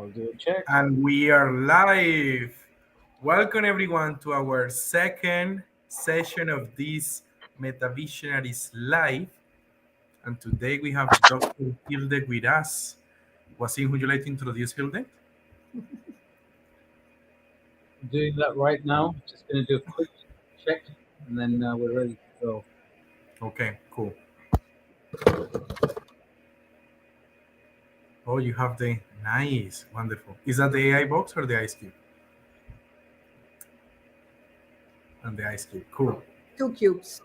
I'll do a check. And we are live. Welcome everyone to our second session of this Metavisionaries live. And today we have Dr. Hilde with us. Wasim, would you like to introduce Hilde? Doing that right now. Just going to do a quick check, and then we're ready to go. Okay, cool. Oh, you have the nice, wonderful. Is that the AI box or the ice cube? And the ice cube, cool. Two cubes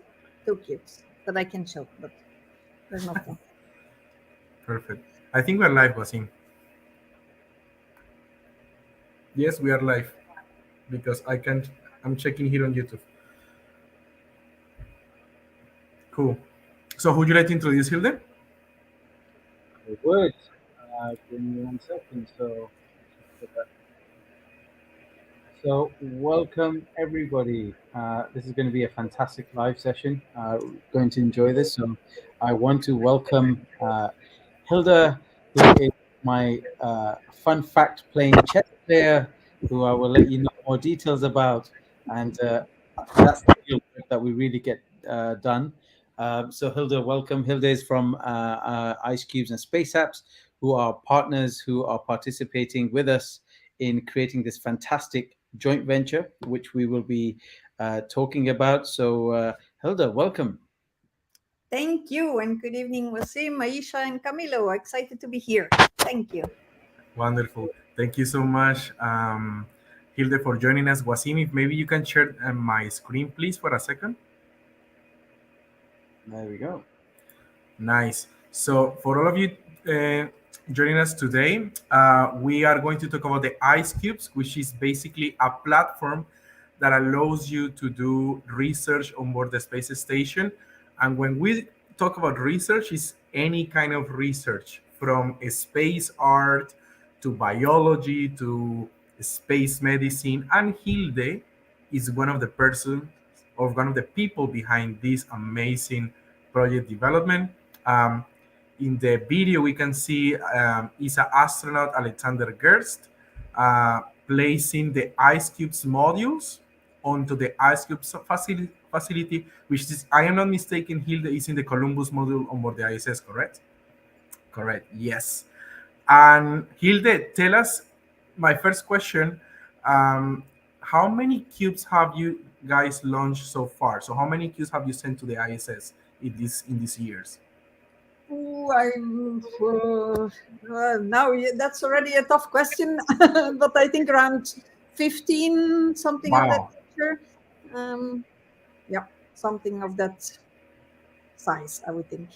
that I can show, but there's no point. Perfect. I think we're live, Wasim. Yes, we are live because I'm checking here on YouTube. Cool. So, who would you like to introduce, Hilde? I would. Give me 1 second. So welcome everybody. This is going to be a fantastic live session. Going to enjoy this. So I want to welcome Hilde, who is my fun fact playing chess player, who I will let you know more details about. And that's the real work that we really get done. So Hilde, welcome. Hilde is from ICE Cubes and Space Apps, who are partners who are participating with us in creating this fantastic joint venture, which we will be talking about. So Hilde, welcome. Thank you, and good evening, Wasim, Aisha, and Camilo. Excited to be here. Thank you. Wonderful. Thank you so much, Hilde, for joining us. Wasim, if maybe you can share my screen, please, for a second. There we go. Nice. So, for all of you joining us today, we are going to talk about the ICE Cubes, which is basically a platform that allows you to do research on board the space station. And when we talk about research, it's any kind of research from space art to biology to space medicine. And Hilde is one of the persons or one of the people behind this amazing project development. Um, in the video, we can see ESA astronaut Alexander Gerst placing the ice cubes modules onto the ice cubes facility, which is, I am not mistaken, Hilde is in the Columbus module on board the ISS, correct? Correct, yes. And Hilde, tell us, my first question, how many cubes have you guys launched so far? So how many cubes have you sent to the ISS in these years? Now that's already a tough question, but I think around 15, something of that nature. Yeah, something of that size, I would think.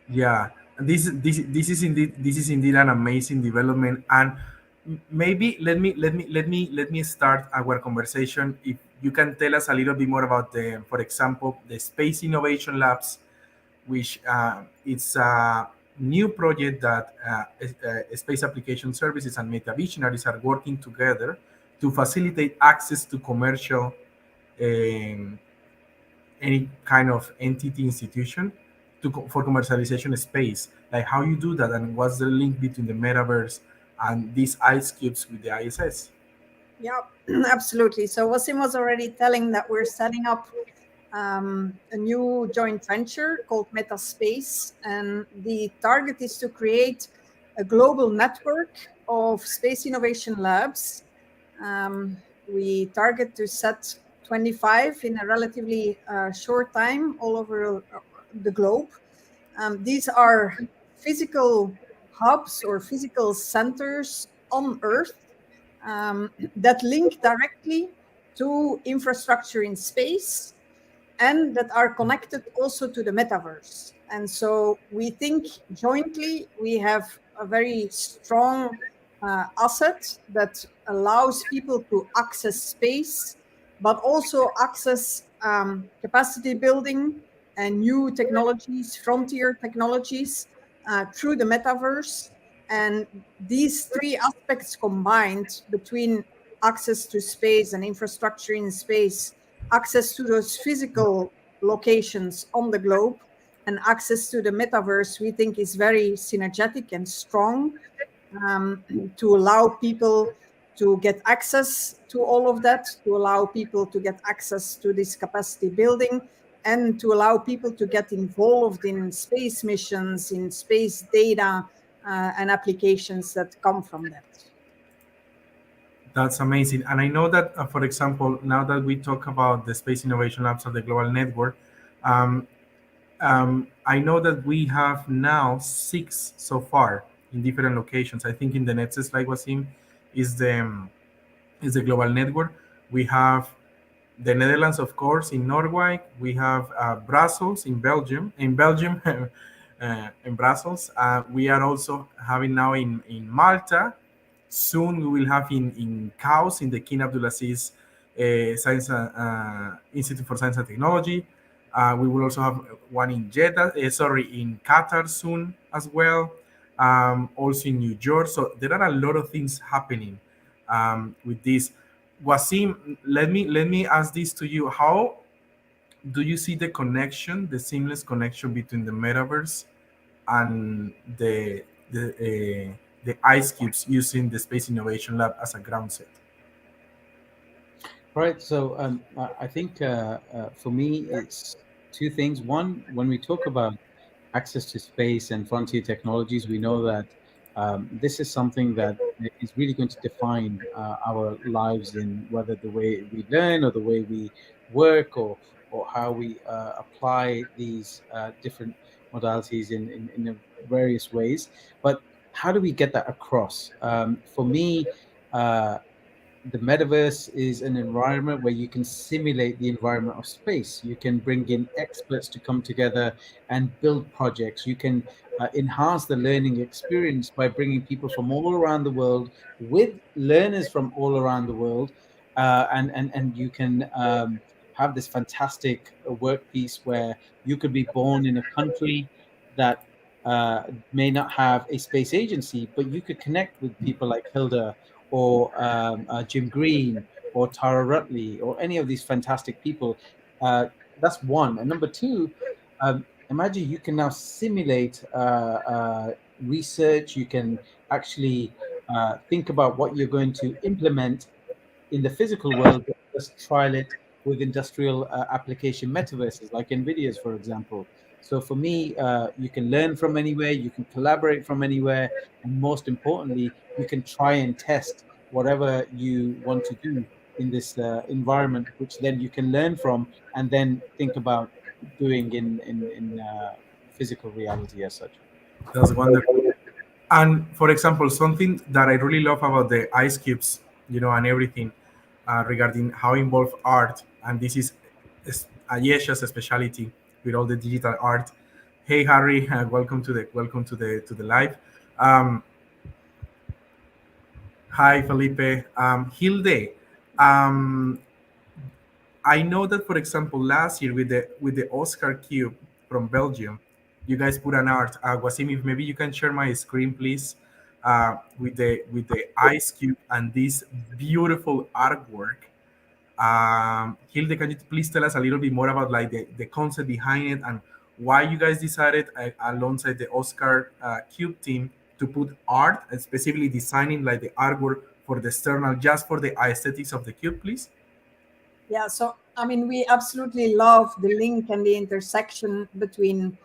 Yeah, this is indeed an amazing development, and maybe let me start our conversation. If you can tell us a little bit more about for example, the Space Innovation Labs, which it's a new project that Space Application Services and Metavisionaries are working together to facilitate access to commercial um, any kind of entity institution for commercialization space. Like how you do that, and what's the link between the metaverse and these ice cubes with the ISS? Yeah, absolutely. So Wasim was already telling that we're setting up a new joint venture called Metaspace, and the target is to create a global network of space innovation labs. We target to set 25 in a relatively short time all over the globe. These are physical hubs or physical centers on Earth that link directly to infrastructure in space and that are connected also to the metaverse. And so we think jointly we have a very strong asset that allows people to access space, but also access capacity building and new technologies, frontier technologies through the metaverse. And these three aspects combined between access to space and infrastructure in space, access to those physical locations on the globe, and access to the metaverse, we think is very synergetic and strong. um, to allow people to get access to all of that, to allow people to get access to this capacity building, and to allow people to get involved in space missions, in space data, and applications that come from that. That's amazing. And I know that, for example, now that we talk about the Space Innovation Labs of the Global Network, um, I know that we have now six so far in different locations. I think in the next slide, Wasim, is the global network. We have the Netherlands, of course, in Norway. We have Brussels in Belgium. In Brussels. We are also having now in Malta. Soon we will have in CAUS, in the King Abdulaziz Science Institute for Science and Technology. We will also have one in Jeddah, in Qatar soon as well. Also in New York. So there are a lot of things happening with this. Wasim, let me ask this to you. How do you see the connection, the seamless connection between the metaverse and the ice cubes using the Space Innovation Lab as a ground set? Right. So I think for me, it's two things. One, when we talk about access to space and frontier technologies, we know that this is something that is really going to define our lives in whether the way we learn or the way we work or how we apply these different modalities in various ways. But how do we get that across? For me, the metaverse is an environment where you can simulate the environment of space. You can bring in experts to come together and build projects. You can enhance the learning experience by bringing people from all around the world with learners from all around the world, and you can have this fantastic workpiece where you could be born in a country that may not have a space agency, but you could connect with people like Hilda or Jim Green or Tara Rutley or any of these fantastic people. That's one. And number two, imagine you can now simulate research. You can actually think about what you're going to implement in the physical world, but just trial it with industrial application metaverses like NVIDIA's, for example. So for me, you can learn from anywhere, you can collaborate from anywhere, and most importantly, you can try and test whatever you want to do in this environment, which then you can learn from and then think about doing in physical reality as such. That's wonderful. And for example, something that I really love about the ice cubes, and everything regarding how involved art, and this is Ayesha's specialty with all the digital art. Hey Harry, welcome to the live. Um, Hi Felipe, Hilde. Um, I know that, for example, last year with the Oscar Cube from Belgium, you guys put an art. Wasim, if maybe you can share my screen, please, with the ice cube and this beautiful artwork. Hilde, can you please tell us a little bit more about like the concept behind it and why you guys decided alongside the Oscar Cube team to put art and specifically designing like the artwork for the external, just for the aesthetics of the cube, please? Yeah, so I mean, we absolutely love the link and the intersection between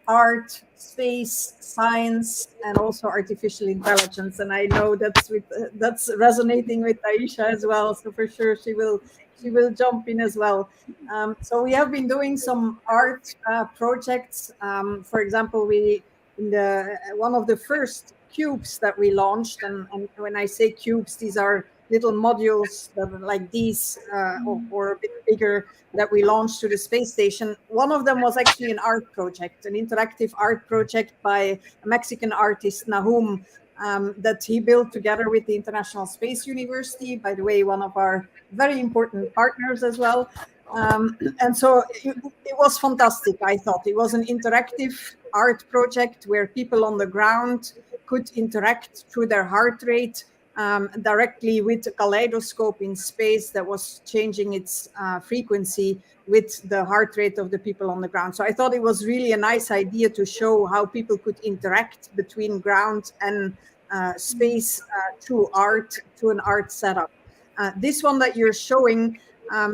art, space, science, and also artificial intelligence. And I know that's resonating with Aisha as well. So for sure, she will jump in as well. So we have been doing some art projects. For example, we in the one of the first cubes that we launched, and when I say cubes, these are little modules that are like these or a bit bigger that we launched to the space station. One of them was actually an art project, an interactive art project by a Mexican artist, Nahum, that he built together with the International Space University, by the way, one of our very important partners as well. And so it was fantastic. I thought it was an interactive art project where people on the ground could interact through their heart rate directly with a kaleidoscope in space that was changing its frequency with the heart rate of the people on the ground. So I thought it was really a nice idea to show how people could interact between ground and space through art, through an art setup. This one that you're showing,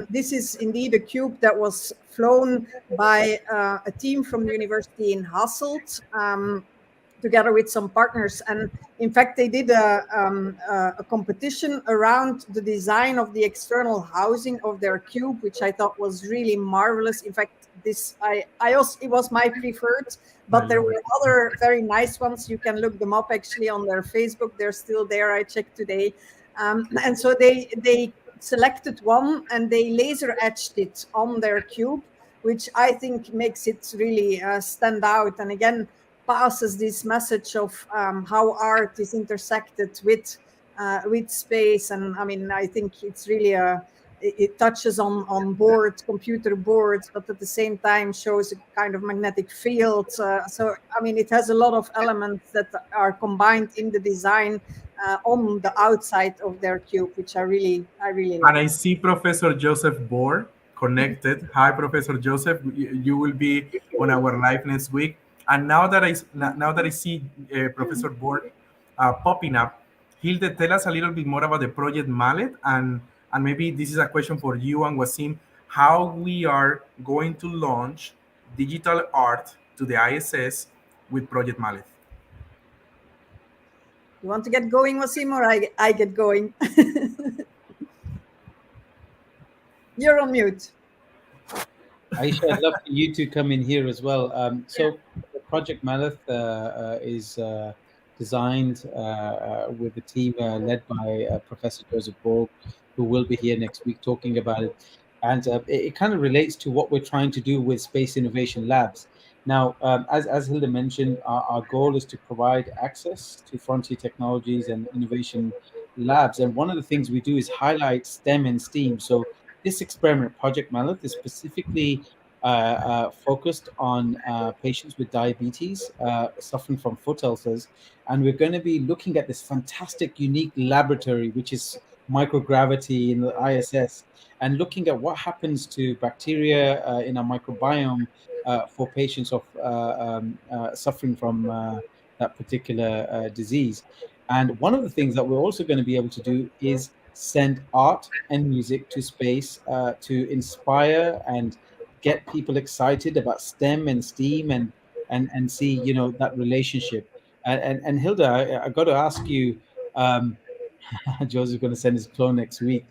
this is indeed a cube that was flown by a team from the university in Hasselt, together with some partners. And in fact, they did a competition around the design of the external housing of their cube, which I thought was really marvelous. In fact, I also, it was my preferred, but there were other very nice ones. You can look them up actually on their Facebook. They're still there. I checked today. And so they selected one and they laser etched it on their cube, which I think makes it really stand out. And again, passes this message of how art is intersected with space. And I mean, I think it's really it touches on boards, computer boards, but at the same time shows a kind of magnetic field. So I mean, it has a lot of elements that are combined in the design on the outside of their cube, which I really like. And I see Professor Joseph Bohr connected. Hi, Professor Joseph. You will be on our live next week. And now that I see Professor Bohr popping up, Hilde, tell us a little bit more about the project Mallet, and maybe this is a question for you and Wasim, how we are going to launch digital art to the ISS with Project Mallet. You want to get going, Wasim, or I get going? You're on mute. Aisha, I'd love for you to come in here as well. So Project Mallet is designed with a team led by Professor Joseph Borg, who will be here next week talking about it. And it kind of relates to what we're trying to do with Space Innovation Labs. Now, as Hilde mentioned, our goal is to provide access to frontier technologies and innovation labs. And one of the things we do is highlight STEM and STEAM. So this experiment, Project Mallet, is specifically focused on patients with diabetes suffering from foot ulcers. And we're going to be looking at this fantastic, unique laboratory, which is microgravity in the ISS, and looking at what happens to bacteria in our microbiome for patients of suffering from that particular disease. And one of the things that we're also going to be able to do is send art and music to space to inspire and get people excited about STEM and STEAM and see, you know, that relationship. And Hilde, I got to ask you, Joseph's going to send his clone next week.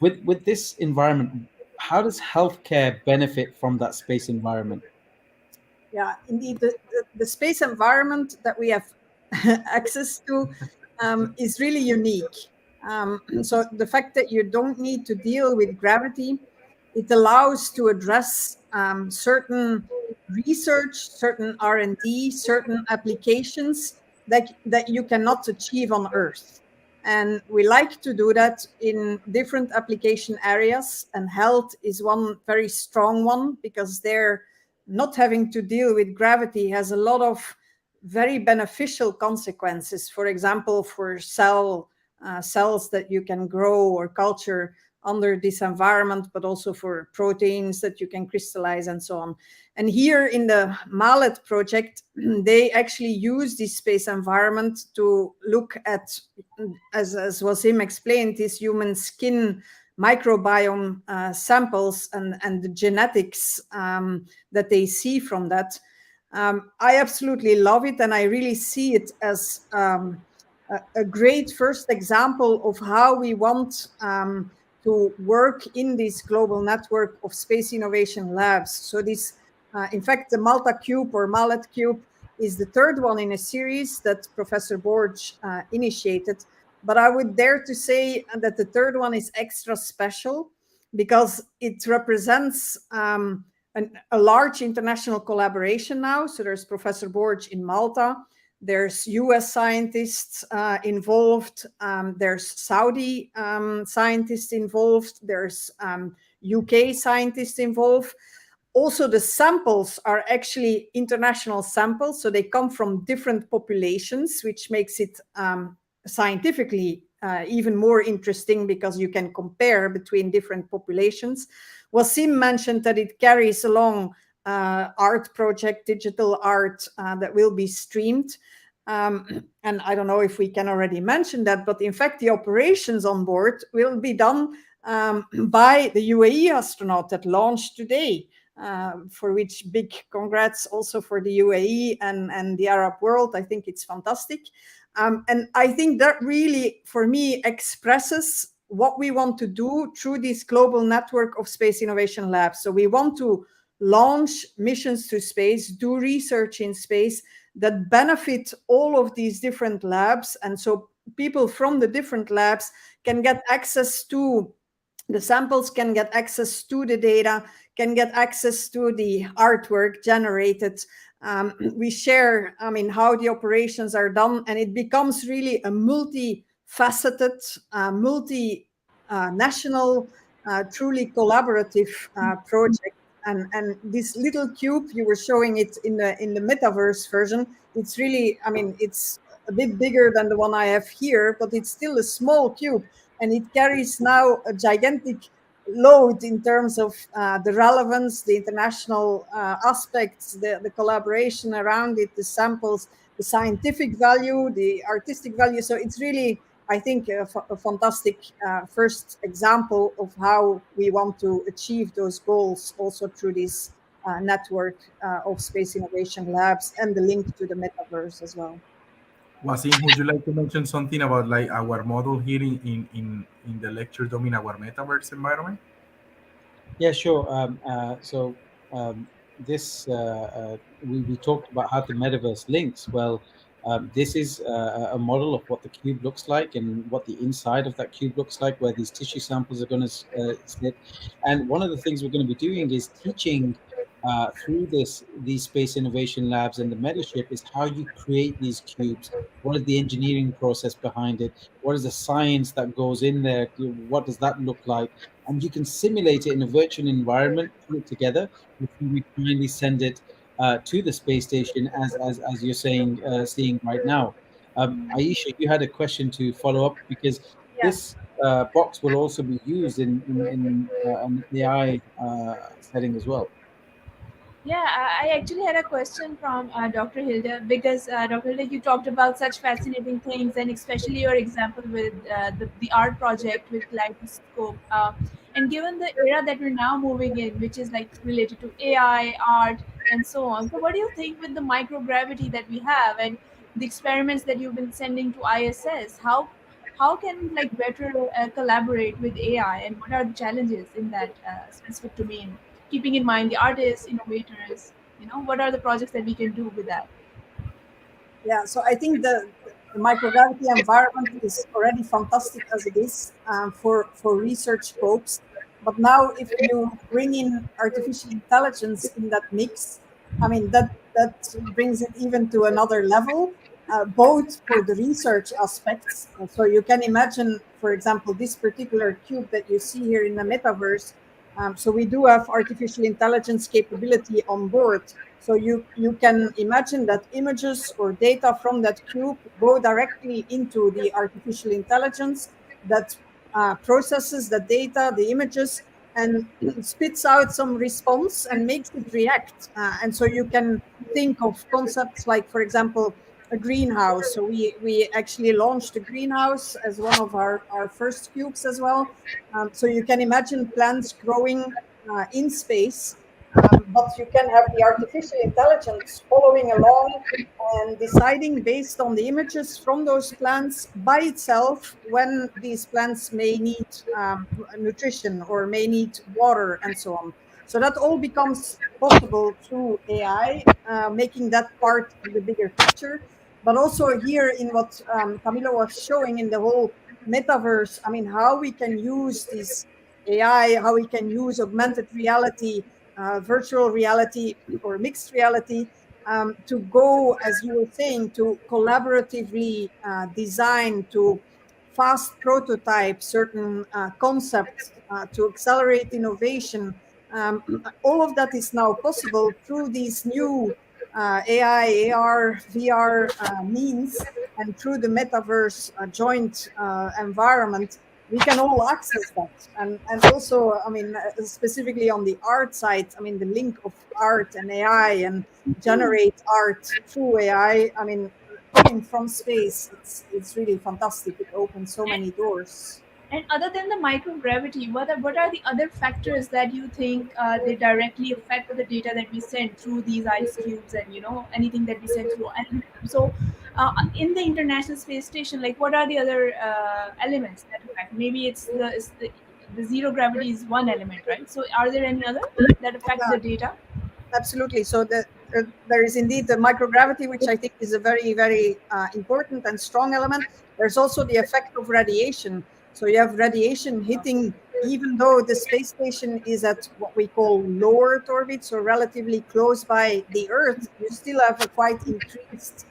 With this environment, how does healthcare benefit from that space environment? Yeah, indeed, the space environment that we have access to is really unique. So the fact that you don't need to deal with gravity, it allows to address certain research, certain R&D, certain applications that you cannot achieve on Earth. And we like to do that in different application areas, and health is one very strong one, because they're not having to deal with gravity has a lot of very beneficial consequences. For example, for cells that you can grow or culture under this environment, but also for proteins that you can crystallize and so on. And here in the Mallet project, they actually use this space environment to look at, as Wasim explained, this human skin microbiome samples and the genetics that they see from that. I absolutely love it, and I really see it as a great first example of how we want to work in this global network of space innovation labs. So this, in fact, the Malta Cube or Mallet Cube is the third one in a series that Professor Borg initiated. But I would dare to say that the third one is extra special because it represents a large international collaboration now. So there's Professor Borg in Malta, there's US scientists involved, there's Saudi scientists involved, there's UK scientists involved. Also, the samples are actually international samples, so they come from different populations, which makes it scientifically even more interesting because you can compare between different populations. Wasim mentioned that it carries along art project, digital art that will be streamed. And I don't know if we can already mention that, but in fact, the operations on board will be done by the UAE astronaut that launched today, for which big congrats also for the UAE and the Arab world. I think it's fantastic. And I think that really, for me, expresses what we want to do through this global network of space innovation labs. So we want to launch missions to space, do research in space that benefit all of these different labs. And so people from the different labs can get access to the samples, can get access to the data, can get access to the artwork generated. We share, how the operations are done, and it becomes really a multi-faceted, multi-national, truly collaborative project. And this little cube, you were showing it in the metaverse version. It's really, it's a bit bigger than the one I have here, but it's still a small cube, and it carries now a gigantic load in terms of the relevance, the international aspects, the collaboration around it, the samples, the scientific value, the artistic value. So it's really, I think, a fantastic first example of how we want to achieve those goals also through this network of space innovation labs and the link to the metaverse as well. Wasim, would you like to mention something about like our model here in the lecture domain, our metaverse environment? Yeah, sure. So this we talked about how the metaverse links. Well, this is a model of what the cube looks like and what the inside of that cube looks like, where these tissue samples are going to sit. And one of the things we're going to be doing is teaching through these space innovation labs and the metaship is how you create these cubes. What is the engineering process behind it? What is the science that goes in there? What does that look like? And you can simulate it in a virtual environment, put it together before we finally send it to the space station, as you're saying, seeing right now. Aisha, you had a question to follow up because Yeah. this box will also be used in an AI setting as well. Yeah, I actually had a question from Dr. Hilde because Dr. Hilde, you talked about such fascinating things, and especially your example with the art project with Kaleidoscope. And given the era that we're now moving in, which is like related to AI, art, and so on, so what do you think with the microgravity that we have and the experiments that you've been sending to ISS? How can like better collaborate with AI, and what are the challenges in that specific domain? Keeping in mind the artists, innovators, what are the projects that we can do with that? Yeah, so I think the microgravity environment is already fantastic as it is for research scopes. But now, if you bring in artificial intelligence in that mix, that brings it even to another level, both for the research aspects. So you can imagine, for example, this particular cube that you see here in the metaverse. So we do have artificial intelligence capability on board. So you can imagine that images or data from that cube go directly into the artificial intelligence that processes the data, the images, and spits out some response and makes it react. And so you can think of concepts like, for example, a greenhouse. So we actually launched a greenhouse as one of our first cubes as well. So you can imagine plants growing in space, but you can have the artificial intelligence following along and deciding based on the images from those plants by itself when these plants may need nutrition or may need water and so on. So that all becomes possible through AI, making that part of the bigger picture. But also here in what Camilo was showing in the whole metaverse, how we can use this AI, how we can use augmented reality, virtual reality, or mixed reality to go, as you were saying, to collaboratively design, to fast prototype certain concepts, to accelerate innovation. All of that is now possible through these new AI, AR, VR means, and through the metaverse joint environment, we can all access that. And also, specifically on the art side, the link of art and AI and generate art through AI. coming from space, it's really fantastic. It opens so many doors. And other than the microgravity, what are the other factors that you think they directly affect the data that we send through these ice cubes and anything that we send through? And so, in the International Space Station, like what are the other elements that affect? Maybe the zero gravity is one element, right? So, are there any other that affect Yeah, the data? absolutely. So there is indeed the microgravity, which I think is a very, very important and strong element. There's also the effect of radiation. So you have radiation hitting, even though the space station is at what we call low Earth orbit, so relatively close by the Earth, you still have a quite increased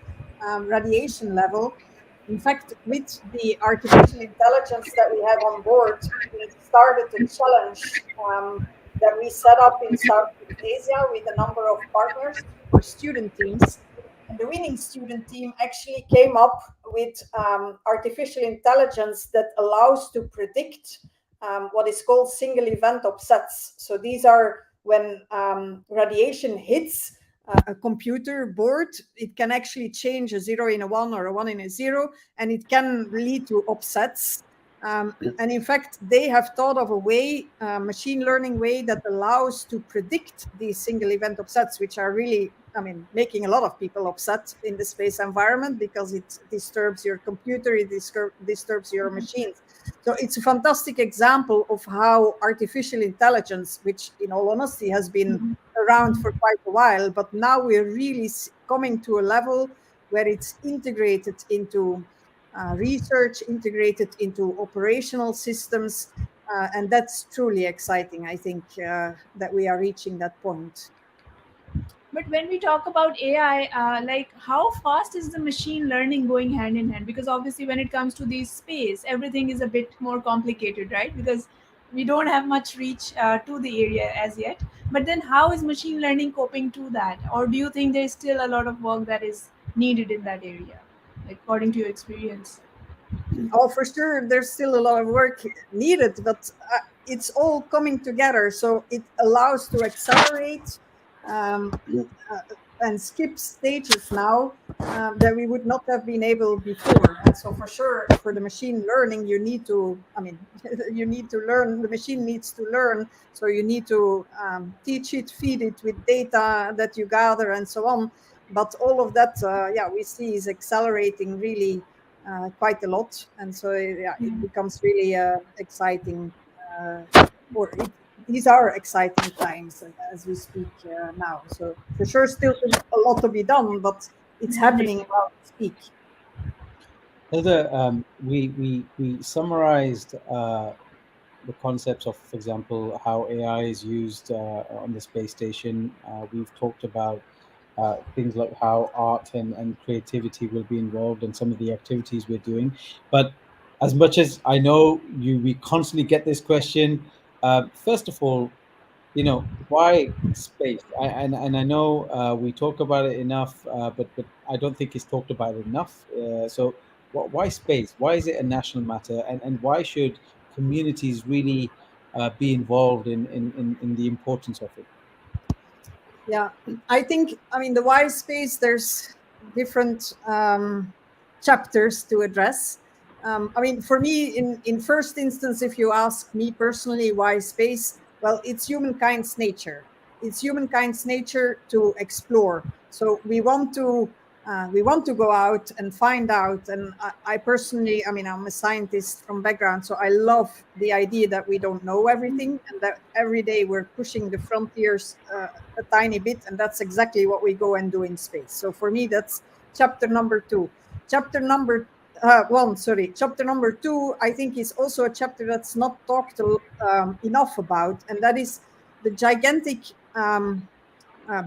radiation level. In fact, with the artificial intelligence that we have on board, we started a challenge that we set up in Southeast Asia with a number of partners for student teams. And the winning student team actually came up with artificial intelligence that allows to predict what is called single event upsets. So these are when radiation hits a computer board, it can actually change a zero in a one or a one in a zero, and it can lead to upsets. And in fact, they have thought of a way, machine learning way, that allows to predict these single event upsets, which are really, making a lot of people upset in the space environment because it disturbs your computer, it disturbs your machines. So it's a fantastic example of how artificial intelligence, which in all honesty has been around for quite a while, but now we're really coming to a level where it's integrated into research, integrated into operational systems, and that's truly exciting. I think that we are reaching that point. But when we talk about AI, like how fast is the machine learning going hand in hand? Because obviously, when it comes to these space, everything is a bit more complicated, right? Because we don't have much reach to the area as yet. But then, how is machine learning coping to that? Or do you think there's still a lot of work that is needed in that area, like, according to your experience? Oh, for sure, there's still a lot of work needed, but it's all coming together. So it allows to accelerate and skip stages now that we would not have been able before. And so, for sure, for the machine learning, you need to, you need to learn, the machine needs to learn. So you need to teach it, feed it with data that you gather, and so on. But all of that, we see is accelerating really quite a lot, and so yeah, it becomes really exciting. Uh, or these are exciting times as we speak now. So for sure, still a lot to be done, but it's happening Definitely. while we speak. Hilda, we summarized the concepts of, for example, how AI is used on the space station. We've talked about things like how art and creativity will be involved in some of the activities we're doing. But as much as I know we constantly get this question. First of all, why space? And I know we talk about it enough, but I don't think it's talked about enough. So why space? Why is it a national matter? And why should communities really be involved in the importance of it? Yeah, I think, the why space, there's different chapters to address. For me, in first instance, if you ask me personally why space, well, it's humankind's nature. It's humankind's nature to explore. So we want to go out and find out. And I personally, I'm a scientist from background, so I love the idea that we don't know everything and that every day we're pushing the frontiers a tiny bit, and that's exactly what we go and do in space. So for me, that's chapter number two. Chapter number one, sorry. Chapter number two, I think, is also a chapter that's not talked enough about, and that is the gigantic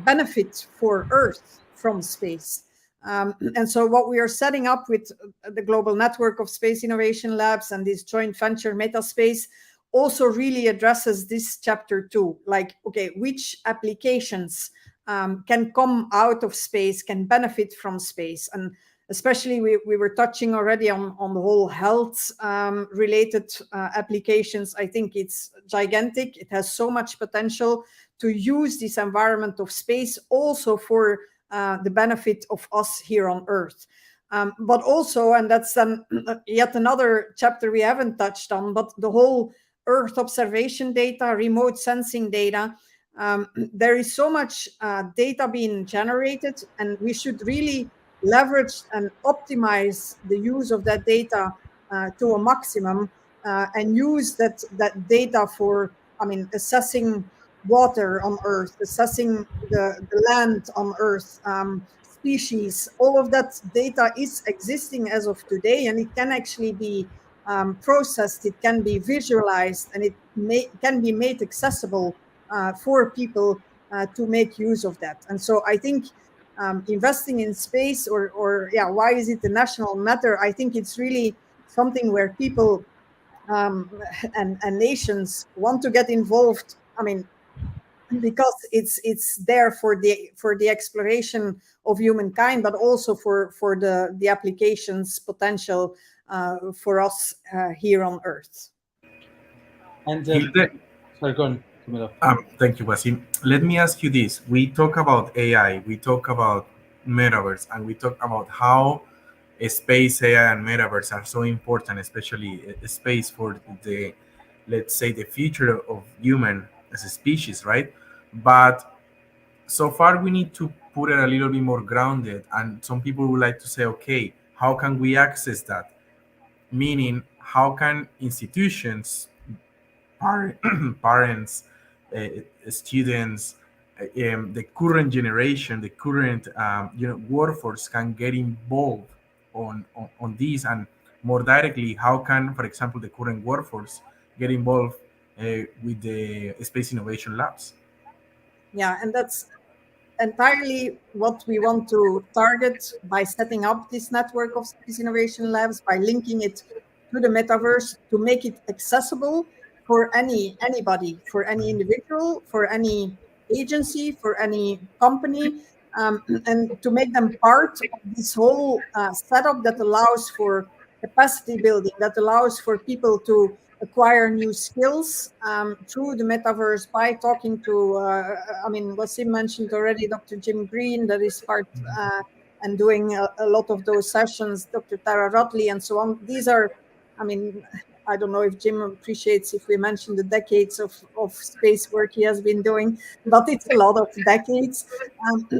benefit for Earth from space. And so, what we are setting up with the global network of space innovation labs and this joint venture Metaspace also really addresses this chapter too. Like, okay, which applications can come out of space, can benefit from space? And especially, we were touching already on the whole health related applications. I think it's gigantic. It has so much potential to use this environment of space also for the benefit of us here on Earth. But also, and that's yet another chapter we haven't touched on, but the whole Earth observation data, remote sensing data. There is so much data being generated, and we should really leverage and optimize the use of that data to a maximum, and use that data for, I mean, assessing water on Earth, assessing the land on Earth, species. All of that data is existing as of today, and it can actually be processed, it can be visualized, and can be made accessible for people to make use of that. And so I think investing in space, or yeah, why is it a national matter? I think it's really something where people and nations want to get involved. I mean, because it's there for the exploration of humankind, but also for the applications potential for us here on Earth. And Hilde, sorry, go on, Camilo. thank you, Wasim. Let me ask you this. We talk about AI, we talk about metaverse, and we talk about how space, AI, and metaverse are so important, especially space for the, let's say, the future of human as a species, right? But so far, we need to put it a little bit more grounded. And some people would like to say, okay, how can we access that? Meaning, how can institutions, par- parents, students, the current generation, the current workforce can get involved on this, and more directly, how can, for example, the current workforce get involved with the space innovation labs? Yeah, and that's entirely what we want to target by setting up this network of space innovation labs, by linking it to the metaverse, to make it accessible for anybody, for any individual, for any agency, for any company, and to make them part of this whole setup that allows for capacity building, that allows for people to acquire new skills through the metaverse by talking to, I mean, Wasim mentioned already Dr. Jim Green, that is part and doing a lot of those sessions, Dr. Tara Rodley, and so on. These are, I mean, I don't know if Jim appreciates if we mention the decades of space work he has been doing, but it's a lot of decades.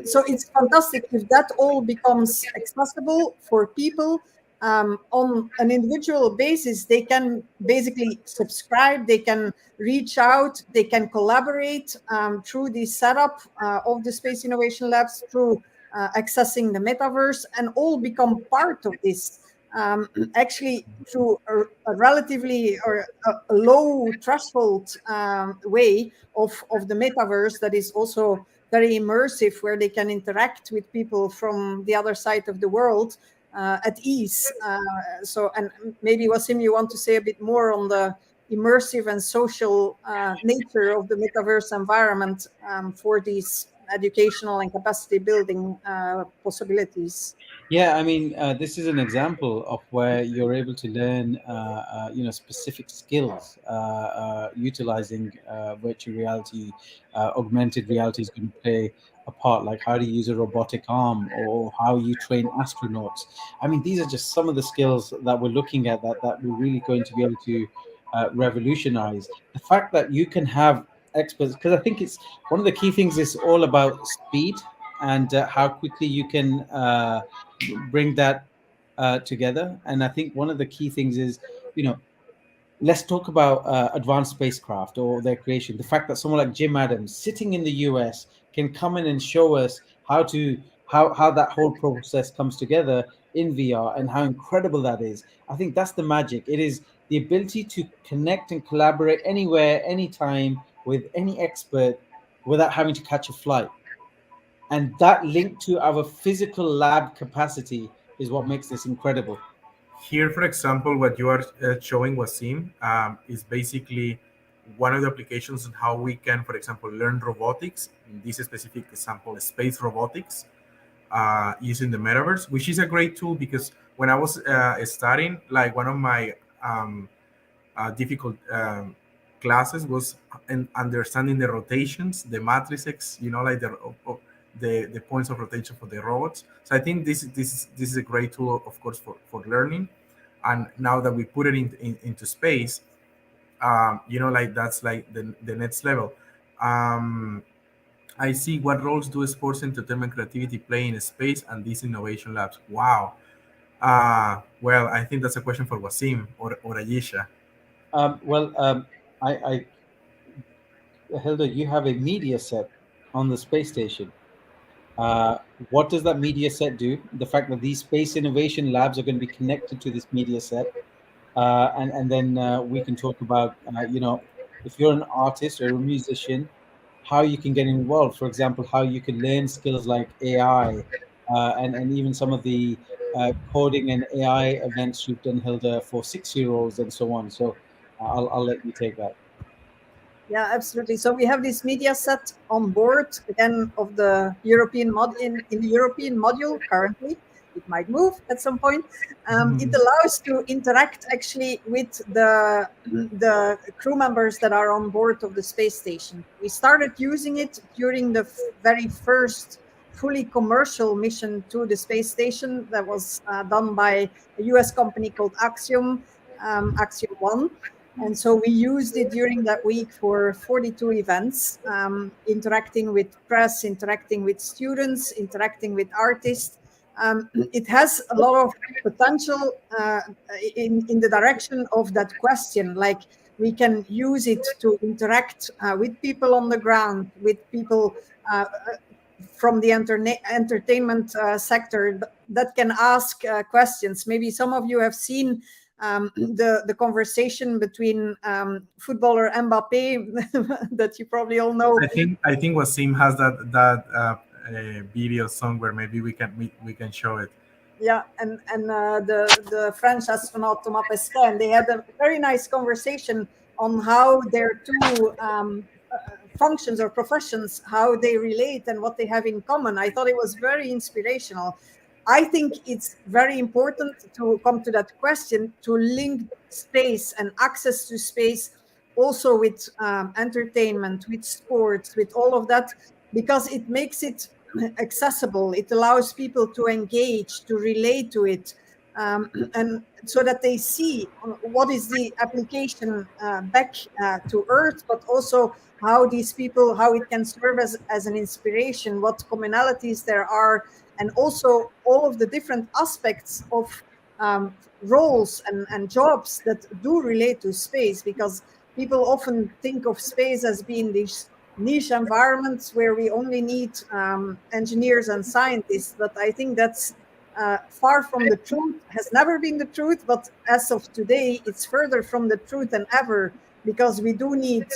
So it's fantastic if that all becomes accessible for people on an individual basis. They can basically subscribe, they can reach out, they can collaborate through the setup of the Space Innovation Labs, through accessing the metaverse, and all become part of this. Actually, through a relatively or a low threshold way of the metaverse that is also very immersive, where they can interact with people from the other side of the world at ease. So, and maybe Wasim, you want to say a bit more on the immersive and social nature of the metaverse environment for these educational and capacity building possibilities. Yeah, I mean, this is an example of where you're able to learn, specific skills, utilizing virtual reality, augmented reality is going to play a part, like how to use a robotic arm or how you train astronauts. I mean, these are just some of the skills that we're looking at that we're really going to be able to revolutionize. The fact that you can have experts, because I think it's one of the key things is all about speed and how quickly you can bring that together. And I think one of the key things is, you know, let's talk about advanced spacecraft or their creation. The fact that someone like Jim Adams, sitting in the US, can come in and show us how that whole process comes together in VR and how incredible that is. I think that's the magic. It is the ability to connect and collaborate anywhere, anytime with any expert without having to catch a flight. And that link to our physical lab capacity is what makes this incredible. Here, for example, what you are showing, Wasim, is basically one of the applications on how we can, for example, learn robotics. In this specific example, space robotics, using the metaverse, which is a great tool because when I was studying, like one of my difficult classes was in understanding the rotations, the matrices, like the points of rotation for the robots. So I think this is a great tool, of course, for learning. And now that we put it into space, like that's like the next level. Um, I see what roles do sports, entertainment, creativity play in space and these innovation labs. Wow. Well, I think that's a question for Wasim or Ayesha. Well, Hilda, you have a media set on the space station. Uh, what does that media set do? The fact that these space innovation labs are going to be connected to this media set, and then we can talk about if you're an artist or a musician, how you can get involved. For example, how you can learn skills like AI, and even some of the coding and AI events you've done, Hilda, for 6 year olds and so on. So I'll let you take that. Yeah, absolutely. So we have this media set on board again of the European in the European module currently. It might move at some point. It Mhm. allows to interact actually with the crew members that are on board of the space station. We started using it during the very first fully commercial mission to the space station that was done by a US company called Axiom, Axiom One. And so we used it during that week for 42 events, interacting with press, interacting with students, interacting with artists. It has a lot of potential in the direction of that question. Like we can use it to interact with people on the ground, with people from the entertainment sector that can ask questions. Maybe some of you have seen the conversation between footballer Mbappe that you probably all know. I think Wasim has that video somewhere. Maybe we can show it. Yeah, and the French astronaut Thomas Pesquet, and they had a very nice conversation on how their two functions or professions, how they relate and what they have in common. I thought it was very inspirational. I think it's very important to come to that question to link space and access to space also with entertainment, with sports, with all of that, because it makes it accessible. It allows people to engage, to relate to it, and so that they see what is the application back to Earth, but also how these people, how it can serve as an inspiration, what commonalities there are, and also all of the different aspects of roles and jobs that do relate to space, because people often think of space as being these niche environments where we only need engineers and scientists. But I think that's far from the truth, has never been the truth, but as of today, it's further from the truth than ever, because we do need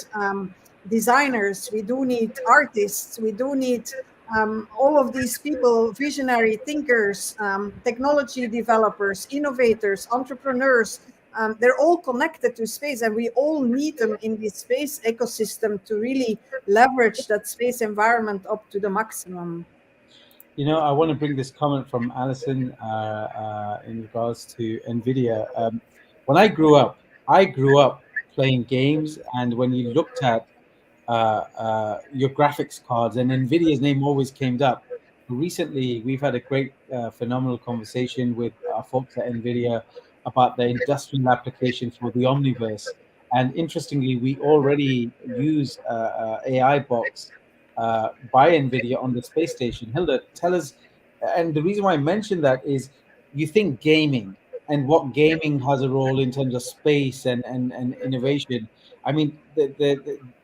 designers, we do need artists, we do need all of these people, visionary thinkers, technology developers, innovators, entrepreneurs. They're all connected to space, and we all need them in this space ecosystem to really leverage that space environment up to the maximum. I want to bring this comment from Alison in regards to NVIDIA. When I grew up playing games, and when you looked at your graphics cards, and NVIDIA's name always came up. Recently, we've had a great, phenomenal conversation with our folks at NVIDIA about the industrial application for the Omniverse. And interestingly, we already use AI box by NVIDIA on the space station. Hilda, tell us, and the reason why I mentioned that is you think gaming and what gaming has a role in terms of space and innovation. I mean,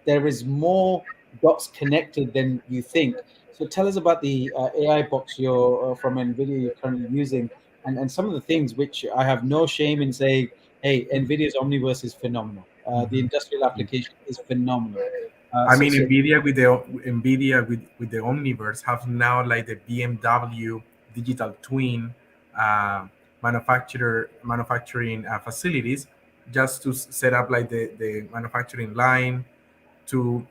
there is more dots connected than you think. So tell us about the AI box from NVIDIA you're currently using, and some of the things which I have no shame in saying, hey, NVIDIA's Omniverse is phenomenal. The Mhm. industrial application is phenomenal. I So, mean, so Nvidia with the Omniverse have now like the BMW digital twin uh, manufacturing facilities just to set up like the manufacturing line to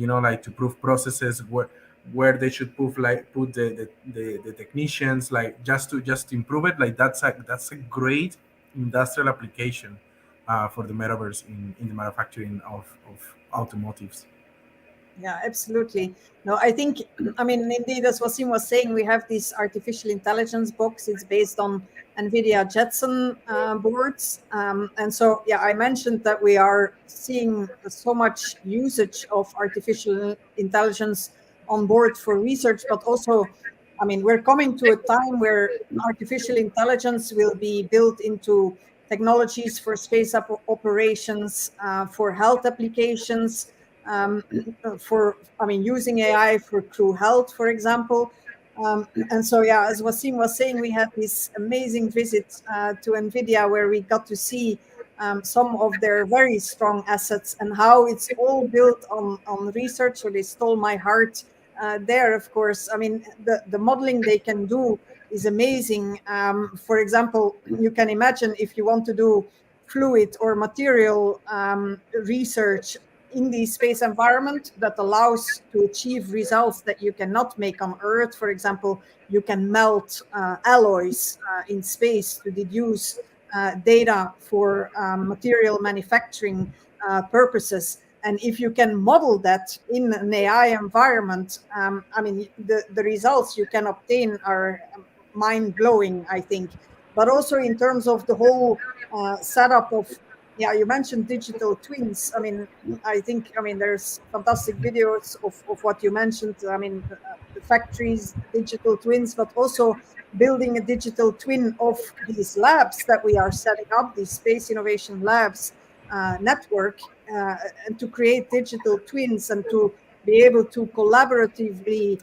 like to prove processes where they should put the technicians, like just to improve it. Like that's a great industrial application for the metaverse in the manufacturing of automotives. Yeah, absolutely. No, I think, I mean, indeed, as Wasim was saying, we have this artificial intelligence box. It's based on NVIDIA Jetson boards. And so, yeah, I mentioned that we are seeing so much usage of artificial intelligence on board for research, but also, I mean, we're coming to a time where artificial intelligence will be built into technologies for space operations, for health applications, um, for, I mean, using AI for crew health, for example. And so, yeah, as Wasim was saying, we had this amazing visit to NVIDIA where we got to see some of their very strong assets and how it's all built on research. So they stole my heart there, of course. I mean, the modeling they can do is amazing. For example, you can imagine if you want to do fluid or material research in the space environment that allows to achieve results that you cannot make on Earth. For example, you can melt alloys in space to deduce data for material manufacturing purposes. And if you can model that in an AI environment, I mean, the results you can obtain are mind blowing, I think. But also in terms of the whole setup of, yeah, you mentioned digital twins. I mean, I think, I mean, there's fantastic videos of what you mentioned. I mean, the factories, digital twins, but also building a digital twin of these labs that we are setting up, these space innovation labs network, and to create digital twins and to be able to collaboratively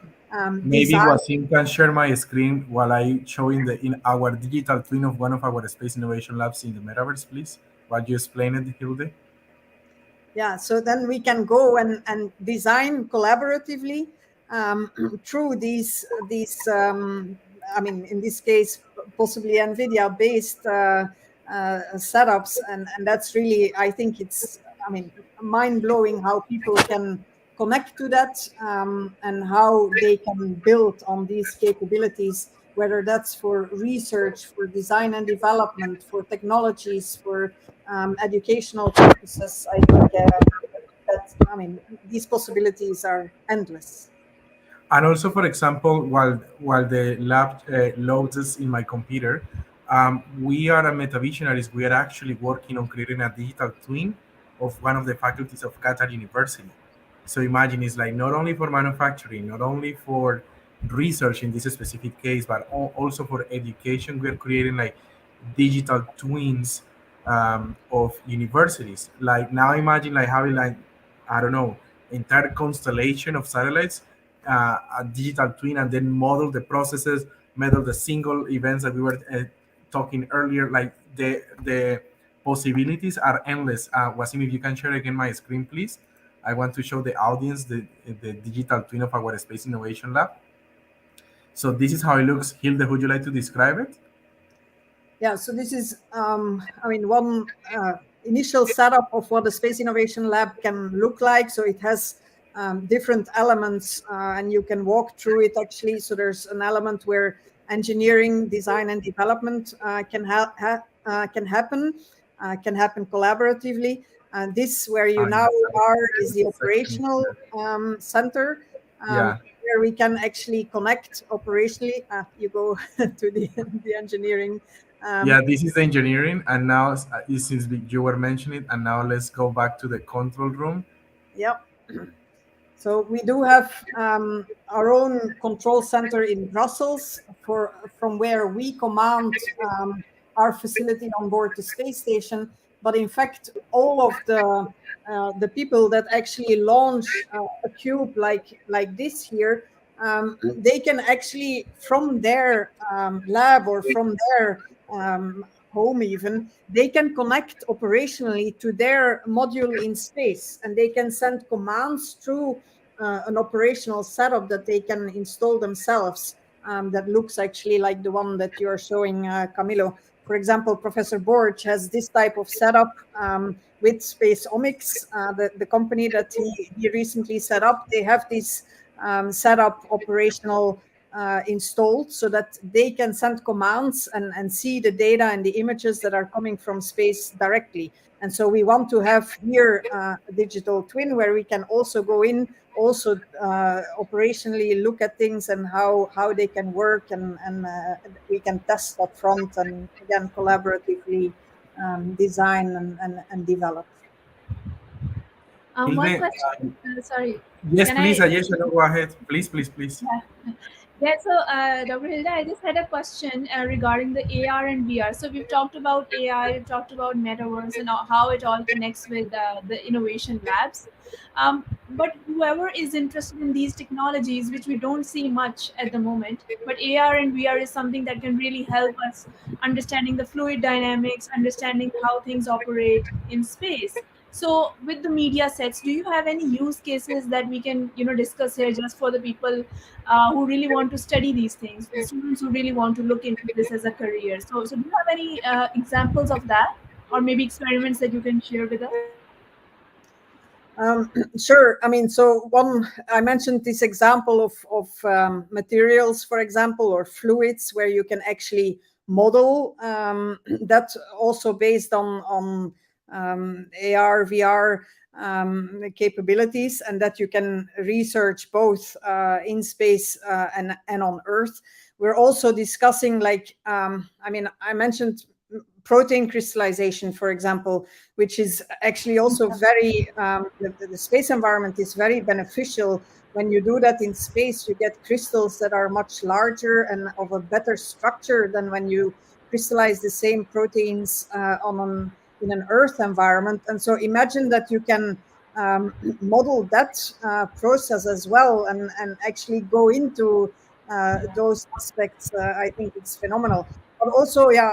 Maybe design. Wasim can share my screen while I showing the in our digital twin of one of our space innovation labs in the metaverse, please. While you explain it, Hilde. Yeah, so then we can go and design collaboratively through these I mean, in this case, possibly NVIDIA based setups. And that's really, I think it's, I mean, mind blowing how people can connect to that, and how they can build on these capabilities, whether that's for research, for design and development, for technologies, for educational purposes. I think that, I mean, these possibilities are endless. And also, for example, while the lab loads in my computer, we are a Metavisionaries. We are actually working on creating a digital twin of one of the faculties of Qatar University. So imagine it's like not only for manufacturing, not only for research in this specific case, but also for education. We are creating like digital twins of universities. Like now, imagine like having like I don't know entire constellation of satellites, a digital twin, and then model the processes, model the single events that we were talking earlier. Like the possibilities are endless. Wasim, if you can share again my screen, please. I want to show the audience the digital twin of our space innovation lab. So this is how it looks. Hilde, would you like to describe it? Yeah, so this is, I mean, one initial setup of what the Space Innovation Lab can look like. So it has different elements, and you can walk through it actually. So there's an element where engineering, design, and development can happen collaboratively. And this, where you now are, is the operational center. Yeah. Where we can actually connect operationally. You go to the engineering. Yeah, this is engineering, and now since you were mentioning it, and now let's go back to the control room. Yep. So we do have our own control center in Brussels, from where we command our facility on board the space station. But in fact, all of the people that actually launch a cube like this here, they can actually, from their lab or from their home even, they can connect operationally to their module in space, and they can send commands through an operational setup that they can install themselves, that looks actually like the one that you're showing, Camilo. For example, Professor Borch has this type of setup with Space Omics, the company that he recently set up. They have this setup operational installed so that they can send commands and see the data and the images that are coming from space directly. And so we want to have here a digital twin where we can also go in, also operationally look at things and how they can work, and we can test up front and again collaboratively design and develop. One Hilde, question. Sorry, yes, can please, I? yes, no, go ahead. Please, please, please. Yeah. Yeah, so Dr. Hilda, I just had a question regarding the AR and VR. So we've talked about AI, we've talked about metaverse and how it all connects with the innovation labs. But whoever is interested in these technologies, which we don't see much at the moment, but AR and VR is something that can really help us understanding the fluid dynamics, understanding how things operate in space. So with the media sets, do you have any use cases that we can discuss here just for the people who really want to study these things, the students who really want to look into this as a career? So do you have any examples of that, or maybe experiments that you can share with us? Sure. I mean, so one, I mentioned this example of materials, for example, or fluids, where you can actually model that also based on AR, VR capabilities, and that you can research both in space and on Earth. We're also discussing, like, I mean, I mentioned protein crystallization, for example, which is actually also very, the space environment is very beneficial. When you do that in space, you get crystals that are much larger and of a better structure than when you crystallize the same proteins in an Earth environment. And so imagine that you can model that process as well, and actually go into those aspects. I think it's phenomenal. But also, yeah,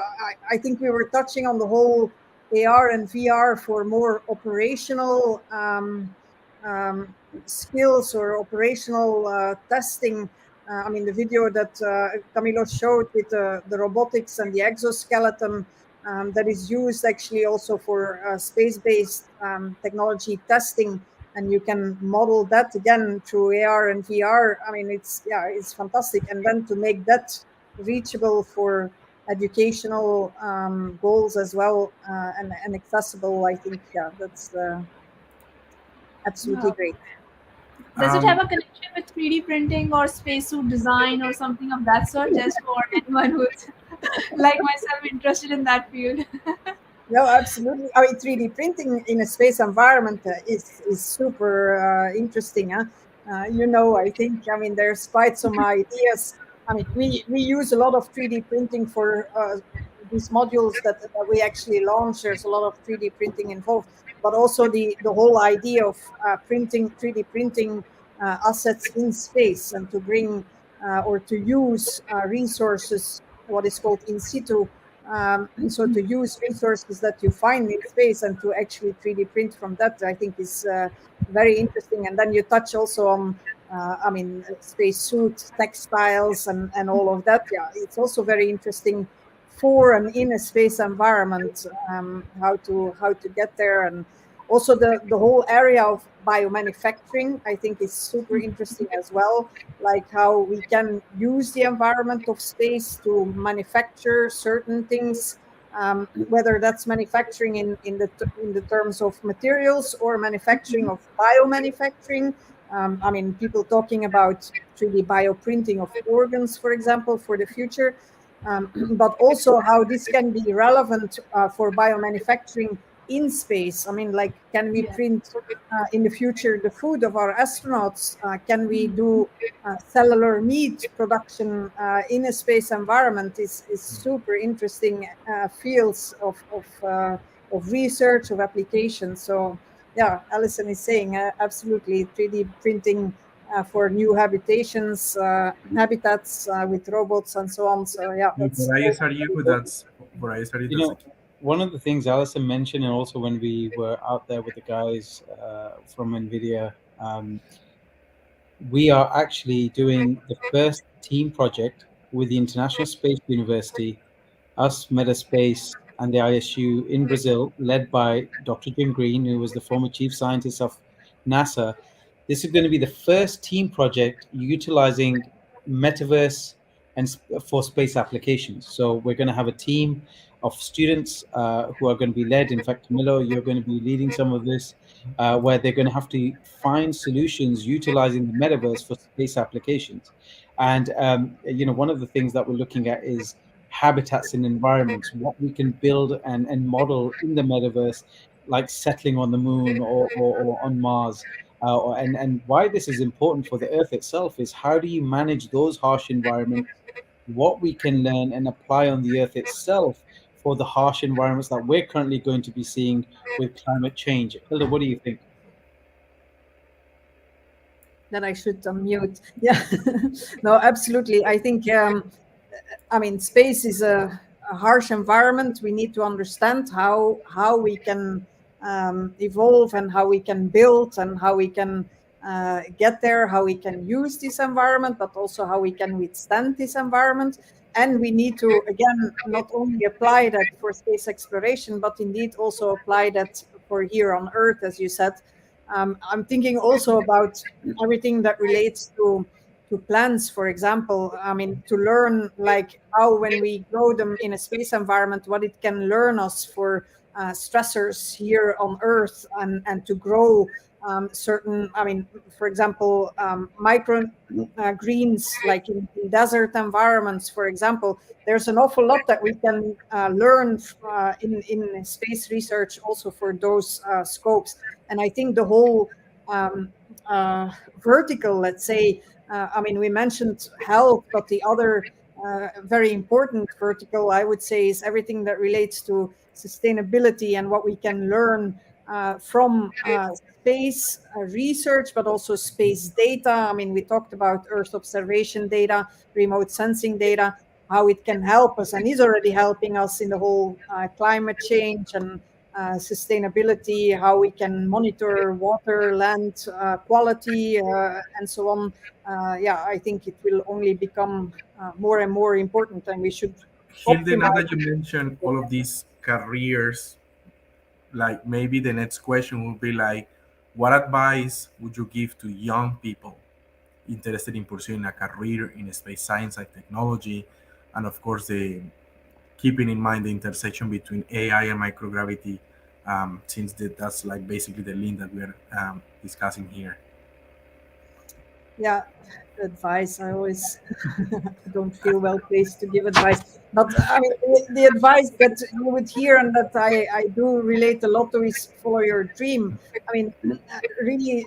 I think we were touching on the whole AR and VR for more operational skills or operational testing. I mean, the video that Camilo showed with the robotics and the exoskeleton that is used actually also for space-based technology testing, and you can model that again through AR and VR. I mean, it's fantastic. And then to make that reachable for educational goals as well, and accessible, I think, yeah, that's absolutely Wow. great. Does it have Um, a connection with 3D printing or spacesuit design or something of that sort, just for anyone who's like myself interested in that field? No, absolutely. I mean, 3D printing in a space environment is super interesting. Huh? I think, I mean, there's quite some ideas. I mean, we use a lot of 3D printing for these modules that we actually launch. There's a lot of 3D printing involved, but also the whole idea of printing 3D printing assets in space, and to bring or to use resources, what is called in situ. So to use resources that you find in space and to actually 3D print from that, I think is very interesting. And then you touch also on, I mean, spacesuit textiles and all of that. Yeah, it's also very interesting for and in a space environment, how to get there. And also the whole area of biomanufacturing, I think, is super interesting as well, like how we can use the environment of space to manufacture certain things, whether that's manufacturing in the terms of materials or manufacturing of biomanufacturing. I mean, people talking about 3D bioprinting of organs, for example, for the future, but also how this can be relevant for biomanufacturing in space. I mean, like, can we Yeah. print in the future the food of our astronauts? Can we do cellular meat production in a space environment? Is super interesting fields of research, of application. So yeah, Alison is saying absolutely 3D printing for new habitats with robots and so on. So yeah, that's for all ISRU, very You that's the know, key. one of the things Alison mentioned, and also when we were out there with the guys from NVIDIA, we are actually doing the first team project with the International Space University, us, Metaspace, and the ISU in Brazil, led by Dr. Jim Green, who was the former chief scientist of NASA. This is going to be the first team project utilizing metaverse and for space applications. So we're going to have a team of students who are going to be led. In fact, Camilo, you're going to be leading some of this, where they're going to have to find solutions utilizing the metaverse for space applications. And one of the things that we're looking at is habitats and environments, what we can build and model in the metaverse, like settling on the moon or on Mars. And why this is important for the Earth itself is how do you manage those harsh environments, what we can learn and apply on the Earth itself for the harsh environments that we're currently going to be seeing with climate change. Hilda, what do you think? That I should unmute. Yeah, no, absolutely. I think, I mean, space is a harsh environment. We need to understand how we can evolve and how we can build and how we can get there, how we can use this environment, but also how we can withstand this environment. And we need to, again, not only apply that for space exploration, but indeed also apply that for here on Earth, as you said. I'm thinking also about everything that relates to plants, for example. I mean, to learn like how when we grow them in a space environment, what it can learn us for stressors here on Earth, and to grow certain, I mean, for example, micro greens, like in desert environments, for example. There's an awful lot that we can learn in space research also for those scopes. And I think the whole vertical, let's say, I mean, we mentioned health, but the other very important vertical, I would say, is everything that relates to sustainability and what we can learn from space research, but also space data. I mean, we talked about Earth observation data, remote sensing data, how it can help us and is already helping us in the whole climate change and sustainability, how we can monitor water, land quality, and so on. Yeah, I think it will only become more and more important, and we should Hilde, now optimize. that you mentioned all of these careers, like maybe the next question would be like, what advice would you give to young people interested in pursuing a career in space science and technology, and of course the keeping in mind the intersection between AI and microgravity, since that's like basically the link that we're discussing here. Yeah, advice. I always don't feel well placed to give advice. But I mean, the advice that you would hear and that I do relate a lot to is follow your dream. I mean, really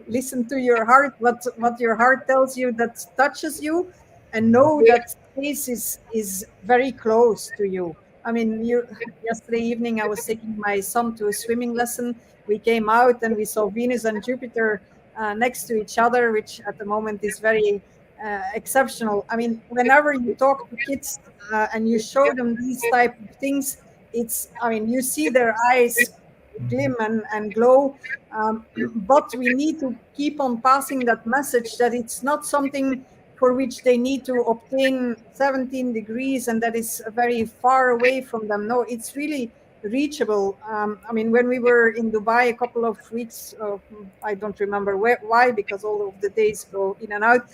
listen to your heart, what your heart tells you, that touches you, and know that space is very close to you. I mean, yesterday evening I was taking my son to a swimming lesson. We came out and we saw Venus and Jupiter next to each other, which at the moment is very exceptional. I mean, whenever you talk to kids and you show them these type of things, it's, I mean, you see their eyes glim and glow. But we need to keep on passing that message that it's not something for which they need to obtain 17 degrees and that is very far away from them. No, it's really reachable. I mean, when we were in Dubai a couple of weeks, I don't remember why, because all of the days go in and out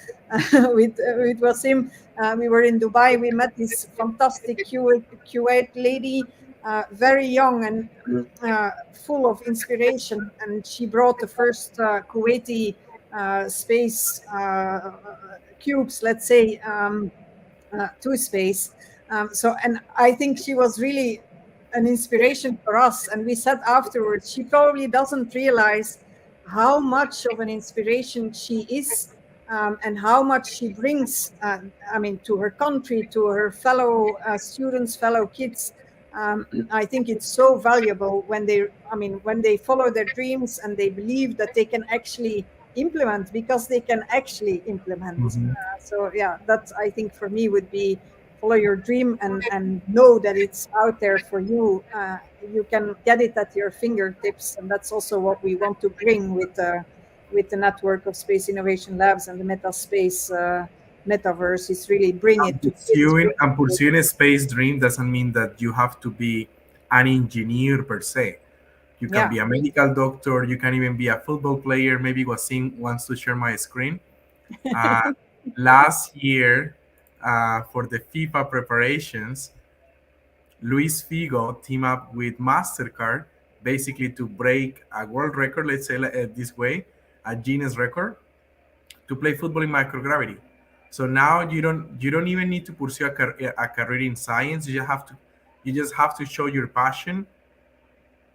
with Wasim. We were in Dubai. We met this fantastic Kuwait lady, very young and full of inspiration, and she brought the first Kuwaiti space cubes, let's say, to space. So, and I think she was really an inspiration for us. And we said afterwards, she probably doesn't realize how much of an inspiration she is, and how much she brings, I mean, to her country, to her fellow students, fellow kids. I think it's so valuable when they, I mean, when they follow their dreams and they believe that they can actually implement, because they can actually implement. Mhm. So yeah, that I think for me would be follow your dream and know that it's out there for you. You can get it at your fingertips, and that's also what we want to bring with the network of space innovation labs and the MetaSpace metaverse. Is really bring And it to kids. pursuing a space dream doesn't mean that you have to be an engineer per se. You can Yeah. be a medical doctor. You can even be a football player. Maybe Wasim wants to share my screen. last year for the FIFA preparations, Luis Figo teamed up with Mastercard basically to break a world record, let's say this way, a Guinness record to play football in microgravity. So now you don't even need to pursue a career in science. You just have to show your passion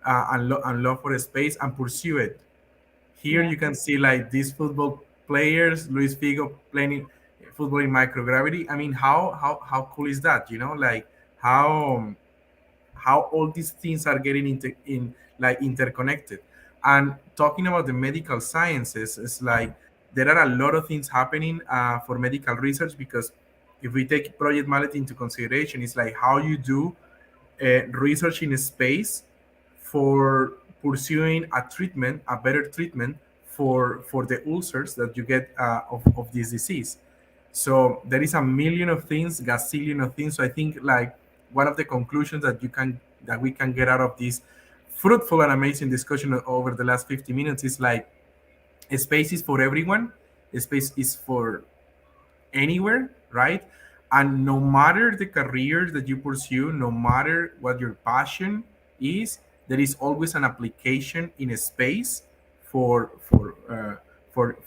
and love for space and pursue it. Here Yeah. you can see like these football players, Luis Figo playing football in microgravity. I mean, how cool is that? Like how how all these things are getting interconnected. And talking about the medical sciences, it's like there are a lot of things happening for medical research, because if we take project malady into consideration, it's like how you do research in space for pursuing a better treatment for the ulcers that you get of this disease. So there is a million of things, gazillion of things. So I think like one of the conclusions that we can get out of this fruitful and amazing discussion over the last 50 minutes is like space is for everyone. Space is for anywhere, right? And no matter the career that you pursue, no matter what your passion is, there is always an application in a space for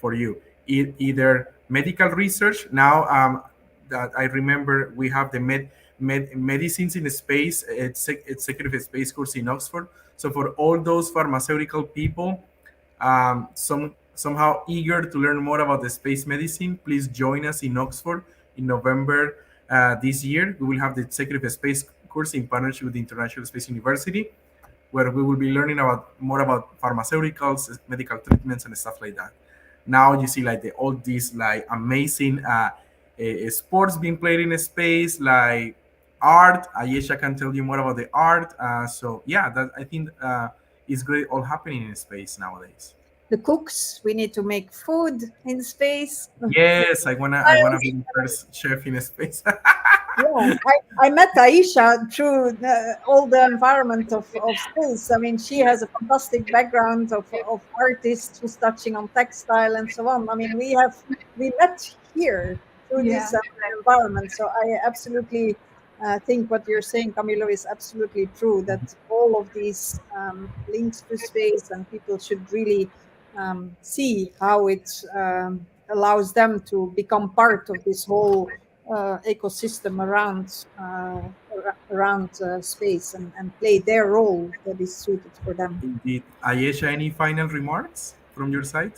you. Either medical research. Now that I remember, we have the medicines in space, executive space course in Oxford. So for all those pharmaceutical people somehow eager to learn more about the space medicine, please join us in Oxford in November this year. We will have the Executive Space course in partnership with the International Space University, where we will be learning about more about pharmaceuticals, medical treatments, and stuff like that. Now you see like all these like amazing sports being played in space, like art. Ayesha can tell you more about the art. So yeah, that I think is great all happening in space nowadays. The cooks, we need to make food in space. Yes, I wanna be the first chef in space. Yeah, I met Aisha through all the environment of space. I mean, she has a fantastic background of artist who's touching on textile and so on. I mean, we met here through Yeah. this environment. So I absolutely think what you're saying, Camilo, is absolutely true. That all of these links to space, and people should really see how it allows them to become part of this whole ecosystem around space, and play their role that is suited for them. Indeed. Ayesha, any final remarks from your side?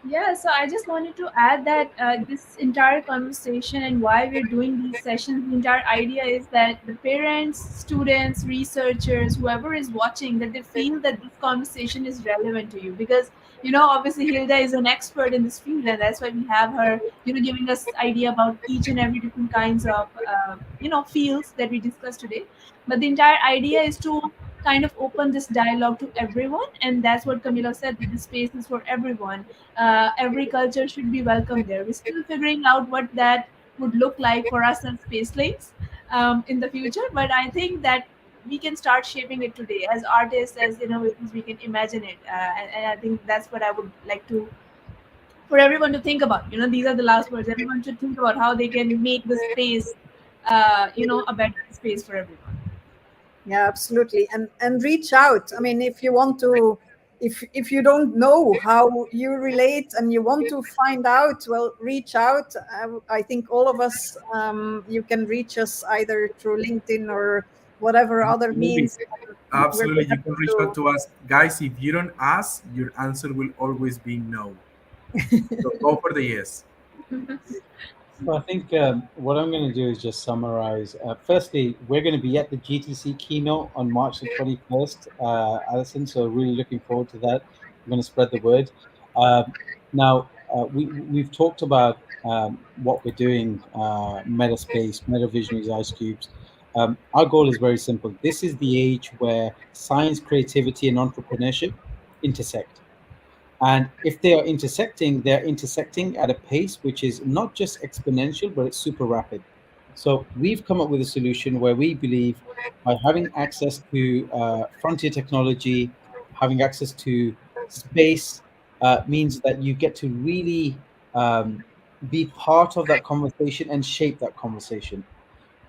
Yeah, so I just wanted to add that this entire conversation and why we're doing these sessions, the entire idea is that the parents, students, researchers, whoever is watching, that they feel that this conversation is relevant to you. Because, obviously Hilda is an expert in this field, and that's why we have her, giving us idea about each and every different kinds of, fields that we discussed today. But the entire idea is to kind of open this dialogue to everyone, and that's what Camila said, that the space is for everyone. Every culture should be welcome there. We're still figuring out what that would look like for us as spacelings in the future, but I think that we can start shaping it today as artists, as innovators. We can imagine it, and I think that's what I would like to for everyone to think about. These are the last words. Everyone should think about how they can make the space, a better space for everyone. Yeah, absolutely. And reach out. I mean, if you want to, if you don't know how you relate and you want to find out, well, reach out. I think all of us, you can reach us either through LinkedIn or whatever other Absolutely. means. We're Absolutely. You happy can reach out to. to us. Guys, if you don't ask, your answer will always be no. So go for the yes. So I think what I'm going to do is just summarize. Firstly, we're going to be at the GTC keynote on March the 21st, Alison. So really looking forward to that. We're going to spread the word. Now, we've talked about what we're doing, Metaspace, Metavisionaries, ICE Cubes. Our goal is very simple. This is the age where science, creativity, and entrepreneurship intersect. And if they're intersecting at a pace which is not just exponential, but it's super rapid. So we've come up with a solution where we believe by having access to frontier technology, having access to space, means that you get to really be part of that conversation and shape that conversation.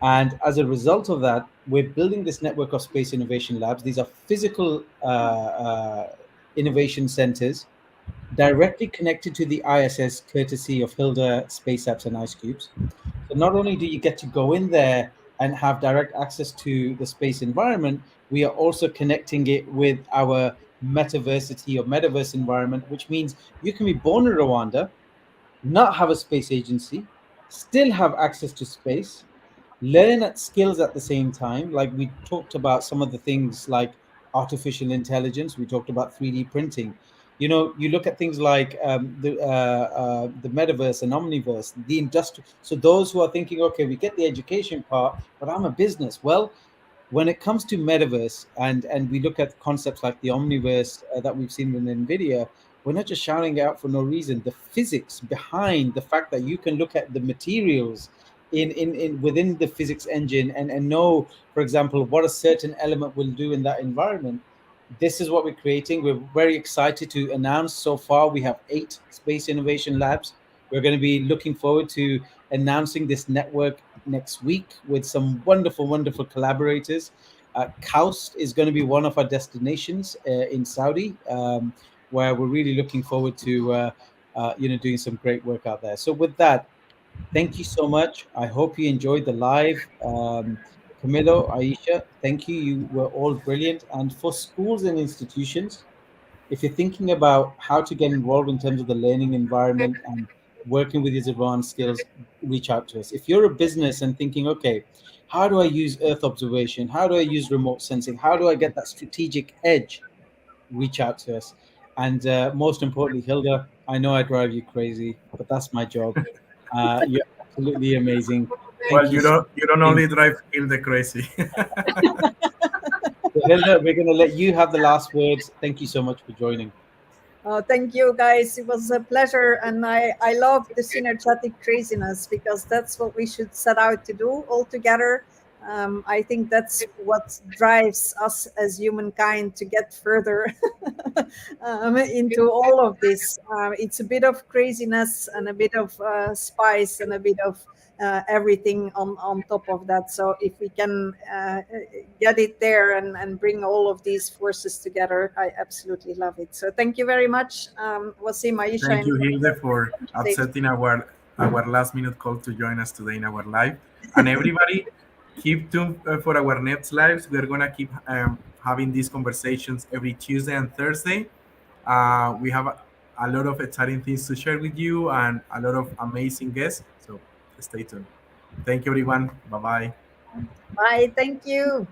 And as a result of that, we're building this network of space innovation labs. These are physical innovation centers directly connected to the ISS, courtesy of Hilda Space Apps and Ice Cubes. So not only do you get to go in there and have direct access to the space environment, we are also connecting it with our metaversity or metaverse environment, which means you can be born in Rwanda, not have a space agency, still have access to space, learn at skills at the same time. Like we talked about some of the things like artificial intelligence, we talked about 3D printing. You know, you look at things like the metaverse and omniverse, the industry. So those who are thinking, okay, we get the education part, but I'm a business. Well, when it comes to metaverse and we look at concepts like the omniverse that we've seen with nvidia, we're not just shouting it out for no reason. The physics behind the fact that you can look at the materials in within the physics engine and know, for example, what a certain element will do in that environment. This is what we're creating. We're very excited to announce, so far we have 8 space innovation labs. We're going to be looking forward to announcing this network next week with some wonderful, wonderful collaborators. Kaust is going to be one of our destinations in Saudi, where we're really looking forward to doing some great work out there. So with that, thank you so much. I hope you enjoyed the live. Camilo, Aisha, thank you. You were all brilliant. And for schools and institutions, if you're thinking about how to get involved in terms of the learning environment and working with these advanced skills, reach out to us. If you're a business and thinking, okay, how do I use Earth observation? How do I use remote sensing? How do I get that strategic edge? Reach out to us. And most importantly, Hilda, I know I drive you crazy, but that's my job. You're absolutely amazing. Thank Well, you so you don't much. only drive Hilde crazy. So, Hilda, we're going to let you have the last words. Thank you so much for joining. Thank you, guys. It was a pleasure, and I love the synergetic craziness because that's what we should set out to do all together. I think that's what drives us as humankind to get further into all of this. It's a bit of craziness and a bit of spice and a bit of everything on top of that. So if we can get it there and bring all of these forces together, I absolutely love it. So thank you very much, Wasim, Aisha, Thank and you, Hilde, for stage. accepting our last minute call to join us today in our live. And everybody, keep tuned for our next lives. We're gonna keep having these conversations every Tuesday and Thursday. We have a lot of exciting things to share with you and a lot of amazing guests. So stay tuned. Thank you, everyone. Bye bye. Bye. Thank you.